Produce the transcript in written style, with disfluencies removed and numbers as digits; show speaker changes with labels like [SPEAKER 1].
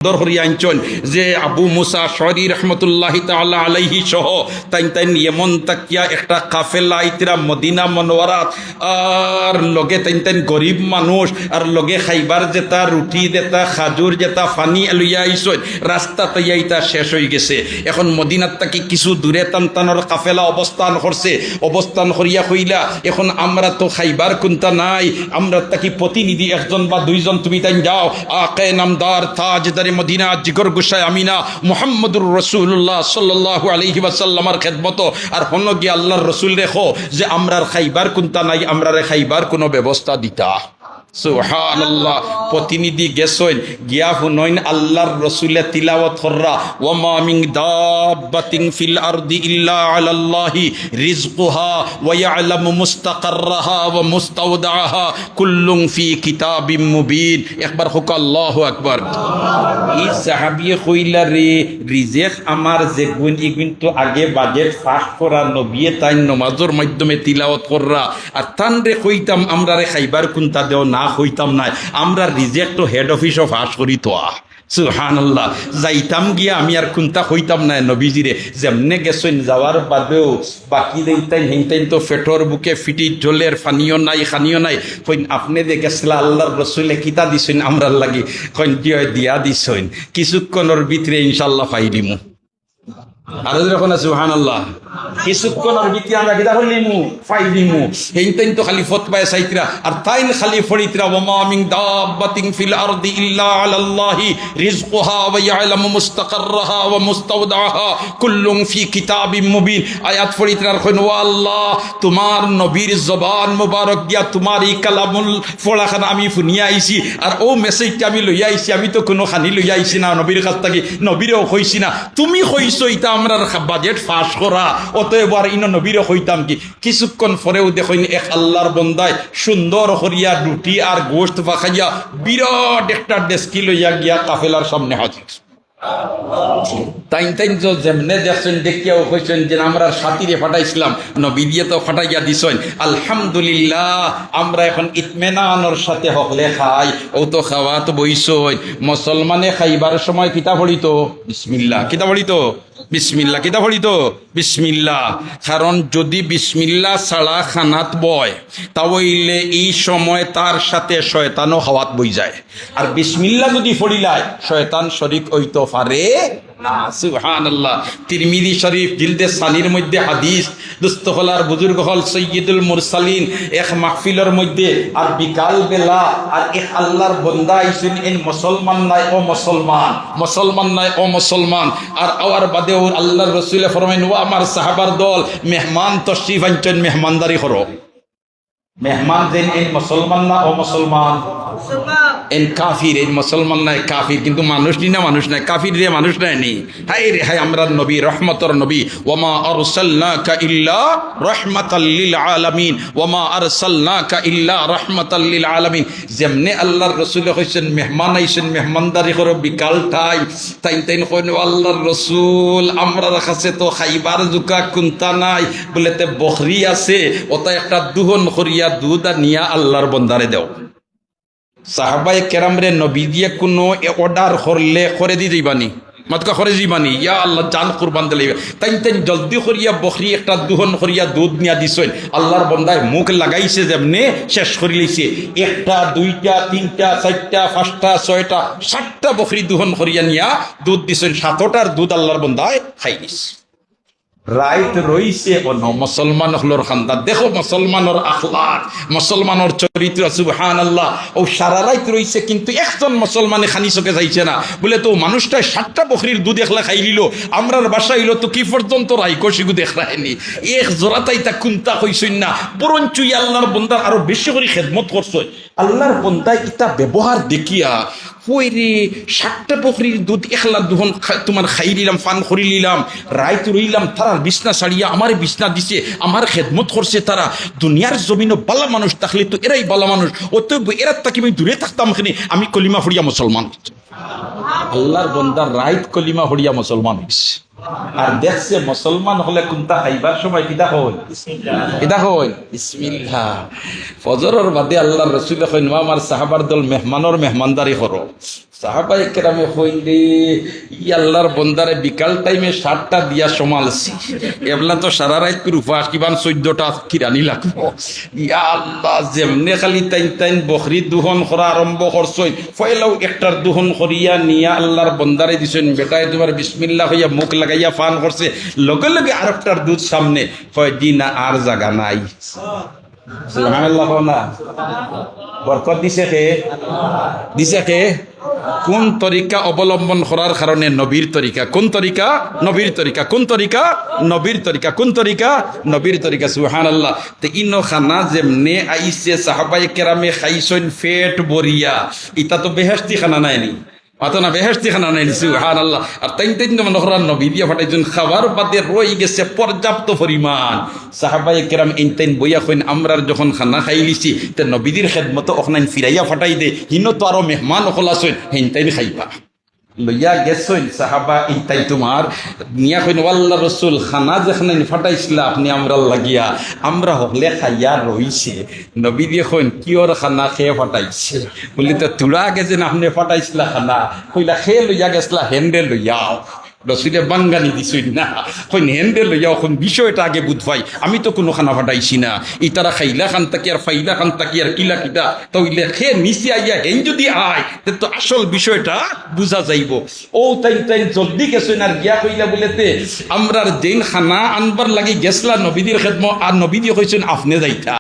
[SPEAKER 1] দরহরিয়াঞ্চন যে আবু মুসা শরী রহমতুল্লাহি তাআলা আলাইহি সহ তাইন ইয়েমন তাকিয়া একটা কাফেলা আইতরা মদিনা মনোয়ারাত আর লগে তাইন গরিব মানুষ আর লগে খাইবার যেটা রুটি যেটা খাজুর যেটা ফানি লইয়া আইসন রাস্তা তৈয়াইতা শেষ হয়ে গেছে। এখন মদিনার তাকে কিছু দূরে টানটানোর কাফেলা অবস্থান করছে, অবস্থান করিয়া কইলা এখন আমরা তো খাইবার কোনটা নাই, আমরা তাকে প্রতিনিধি একজন বা দুইজন তুমি তাই যাও আকে নামদার তাজদার মদিনা জিগর গুসাই আমিনা মুহাম্মদুর রাসূলুল্লাহ সাল্লাল্লাহু আলাইহি ওয়াসাল্লামের খেদমত আর হন গিয়ে আল্লাহর রসুল রেখো যে আমরার খাইবার কোনটা নাই, আমরারে খাইবার কোনো ব্যবস্থা দিতা। সুবহানাল্লাহ। প্রতিনিধি গেছইন গিয়া হুনইন আল্লাহর রসুলে তিলাওয়াত কররা ওয়ামা মিন দাব্বাতিন ফিল আরদি ইল্লা আলাল্লাহি রিজকুহা ওয়া ইয়ালামু মুস্তাকাররাহা ওয়া মুস্তাওদাআহা কুল্লুন ফি কিতাবিম মুবিন। একবার হোক আল্লাহু আকবার। এই সাহাবিয়ে কইলা রে রিজেক আমার যে গুণ ইগুণ তো আগে বাজেট ফাঁস করা নবিয়ে তাই নমাজের মাধ্যমে তিলাওয়াত কররা আর তান রে কইতাম আমরারে খাইবার কোনটা দেও না হইতাম নাই, আমরা রিজেক্ট হেড অফিসও ফাঁস করি তো সুবহানাল্লাহ যাইতাম গিয়া আমি আর কোনটা হইতাম না নবীজিরে যেমনে গেছেন যাওয়ার বাদেও বাকি দিনটাই হিনটাইন তো ফেটর বুকে ফিটি জলের ফানিও নাই খানিও নাই কইন আপনি যে গেছিলা আল্লাহর রসুলে কিতা দিছেন আমরার লাগি কইন দিয়া দিছেন কিছুক্ষণের ভিতরে ইনশাল্লাহ পাইলিমু। আর যখন সুবহানাল্লাহ কিছুক্ষণের ভিতরে আমরা কিতা হইলিমু পাইলিমু। হিনটাইন তো খালি ফতওয়া চাইতরা আর তাইন খালি ফরিতরা ওয়ামা মিন দাব্বাতিন ফিল আরদি ইল্লা আলাল্লাহি রিজকুহা ওয়া ইয়ালামু মুস্তাকাররাহা ওয়া মুস্তাওদাআহা কুল্লুন ফি কিতাবিম মুবিন। আয়াত ফরিতরার কইন ও আল্লাহ তোমার নবীর জবান মুবারক দিয়া তোমার এই কালামুল ফলাখান আমি শুনিয়া আইছি আর ও মেসেজটা আমি লইয়া আইছি, আমি তো কোনো খানি লইয়া আইছি না নবীর কাছ থেকে, নবীরেও কইছি না, তুমি কইছো এটা আমরা বাজেট ফাঁস করা অতএব আর ইনো নবীরে কইতাম কি। কিছুক্ষণ পরেও দেখইন এক আল্লাহর বন্দায় সুন্দর করিয়া রুটি আর গোশত পাখাইয়া বিরাট একটা ডেস্কি লইয়া গিয়া কাফেলার সামনে হাজির। তাইন যেমনে দেখছেন দেখিয়াও কইছেন যে আমরা সাথীরে ফাটাইছিলাম, নবী দিয়ে তো ফাটাইয়া দিছেন। আলহামদুলিল্লাহ আমরা এখন ইতমেনানোর সাথে হকলে খাই, ও তো খাওয়া তো বইছই। মুসলমানে খাইবার সময় কিতা পড়িত বিসমিল্লাহ, কিতা পড়িত বিসমিল্লাহ, কিতা পড়িত বিসমিল্লাহ। কারণ যদি বিসমিল্লাহ ছাড়া খানাত বয় তাহলে এই সময় তার সাথে শয়তানও খাওয়াত বই যায়, আর বিসমিল্লাহ যদি পড়িলায় শয়তান শরীক হইতো পারে না। সুবহানাল্লাহ। তিরমিজি শরীফ জিলদে সানির মধ্যে হাদিস দুস্থ হলার বুজুর্গ হল সৈয়দুল মুরসালিন এক মাহফিলের মধ্যে আর বিকাল বেলা আর এক আল্লাহর বন্দা আইছেন এই মুসলমান নাই ও মুসলমান, মুসলমান নাই ও মুসলমান। আর আওয়ার বাদেও আল্লাহর রাসূল ফরমাইন ও আমার সাহাবার দল মেহমান তশরিফ আনছেন, মেহমানদারি করো। মেহমান দেন এই মুসলমান না ও মুসলমান, এন কাফির, এই মুসলমান নাই কাফির, কিন্তু মানুষ নি না মানুষ নাই, কাফির রে মানুষ নাই নি। হাই রে হাই আমরা নবী রহমতর নবী, ওয়ামা আরসালনাকা ইল্লা রাহমাতাল লিল আলামিন, ওয়ামা আরসালনাকা ইল্লা রাহমাতাল লিল আলামিন। যেমনে আল্লাহর রাসূল কইছেন মেহমান আইছেন মেহমানদারি করো বিকাল তাইন কইন আল্লাহর রাসূল আমরার কাছে তো খাইবার জুকা কুনতা নাই, বলেতে বকরি আছে ওটা একটা দুহন করিয়া দুধ আর নিয়া আল্লাহর বন্দারে দেও। সাহাবায়ে কেরাম রে নবী দিয়ে কোনো অর্ডার করলে করে দি যাইবানি মাতকা করে যাইবানি, ইয়া আল্লাহ জান কুরবান দিলে তাইন জলদি করিয়া বকরি একটা দুহন করিয়া দুধ নিয়া দিছেন। আল্লাহর বন্দায় মুখ লাগাইছে যেমনে শেষ করে লইছে, একটা দুইটা তিনটা চারটা পাঁচটা ছয়টা সাতটা বকরি দুহন করিয়া নিয়া দুধ দিছেন, সাতটার দুধ আল্লাহর বন্দায় খাই দিছে। রাইট রইছে মুসলমান হলোর খান্দা। দেখো মুসলমানের আখলাক, মুসলমানের চরিত্র সুবহানাল্লাহ। ও সারা রাইত রইছে কিন্তু একজন মুসলমানে খানি চোখে যাইছে না, বলে তো মানুষটাই 7টা বকরির দুধ একলা খাই নিল, আমরার বাসা হইল তো কি পর্যন্ত রাইকো শিগু দেখায়নি এক জোড়াতাই তা কুন্তা কইছেন না, বরঞ্চই আল্লাহর বন্দার আরো বেশি করে খেদমত করছে। আল্লাহর বন্দায় ইতা ব্যবহার দেখিয়া ওই রে 7টা বকরির দুধ একলা দুহন তোমার খাই নিলাম, পান করি নিলাম, রাইত রইলাম, তারা বিছনা ছাড়িয়া আমার বিছনা দিছে, আমার খেদমত করছে। তারা দুনিয়ার জমিনও বালা মানুষ থাকলে তো এরাই বালা মানুষ, অতএব এরা তাকে আমি দূরে থাকতাম, এখানে আমি কলিমা ফড়িয়া মুসলমান। আল্লাহর বন্দার রাইত কলিমা ফড়িয়া মুসলমান হইছে। আর দেখছে মুসলমান হলে কোনটা খাইবার সময় কিতা হই বিসমিল্লাহ। ফজরের বাদে আল্লাহর রাসূল কইন আমার সাহাবার দল মেহমানের মেহমানদারি করো। সাহাবায়ে কেরামে কইন রে ই আল্লাহর বন্দারে বিকাল টাইমে 7টা দিয়া সমালছি, এবলা তো সারা রাত করে উপাস কিবান 14টা কিরানি লাগবো। ইয়া আল্লাহ যেমনে খালি তাইন বকরি দুহন করা আরম্ভ করছই, ফয়লাও একটার দুহন করিয়া নিয়া আল্লাহর বন্দারে দিছেন, বেটায় তোমার বিসমিল্লাহ হইয়া মুখ লাগাইয়া ফান করছে, লগে লগে আরেকটার দুধ সামনে, কয় দিনা আর জায়গা নাই। সুবহানাল্লাহ না বরকত দিছে কে কোন তরিকা অবলম্বন করার কারণে নবীর তরিকা, কোন তরিকা নবীর তরিকা, কোন তরিকা নবীর তরিকা, কোন তরিকা নবীর তরিকা। সুবহানাল্লাহ। তো ইনো খানা যেমনে আইছে সাহাবায়ে কেরামে খাইছেন পেট ভরিয়া, ইটা তো বেহেশতি খানা নাইনি, অত না বেহেশতি খানা নাইনি। সুবহানাল্লাহ। আর তাইন তো মনে করার নবী দিয়া ফাটাইছেন, খাবার বাদে রয়ে গেছে পর্যাপ্ত পরিমাণ। সাহাবায়ে কেরাম ইনতাইন বইয়া কইন আমরার যখন খানা খাই লিছি তে নবীদের খেদমত ওখানে ফিরাইয়া ফাটাই দে, হিনো তো আরো মেহমান ওখল আসেন, হিনতাইন খাইবা লইয়া গেছেন। সাহাবা ইনতাই তোমার নিয়া কইন আল্লাহ রসুল খানা যেখানে ফাটাইছিলা আপনি আমরা লাগিয়া, আমরা হকলে খাইয়া রইছে। নবী দিয়ে কইন কিয়র খানা খেয়ে ফাটাইছে, বলি তো তুরা গেছেন আপনি ফাটাইছিলা খানা, কইলা খেয়ে লইয়া গেছলা হেন্ডে লইয়াও। রসুলে বাঙ্গানি দিছই না, কইন হেন্ডে লইয়াও, কোন বিষয়টা আগে বুঝবাই, আমি তো কোনো খানা ফাটাইছি না, ইতারা খাইলা খান তাকি আর ফাইলা খান তাকি আর কিলা কিটা তইলে খেয়ে নিচে আইয়া হেন যদি আয় তো আসল বিষয়টা বুঝা যাইব। ও তাই জলদি গেছেন আর গিয়া কইলা বলেতে আমরার যেন খানা আনবার লাগি গেছলা নবীদের খেদমত, আর নবী দিয়ে কইছেন আপনি যাইতা।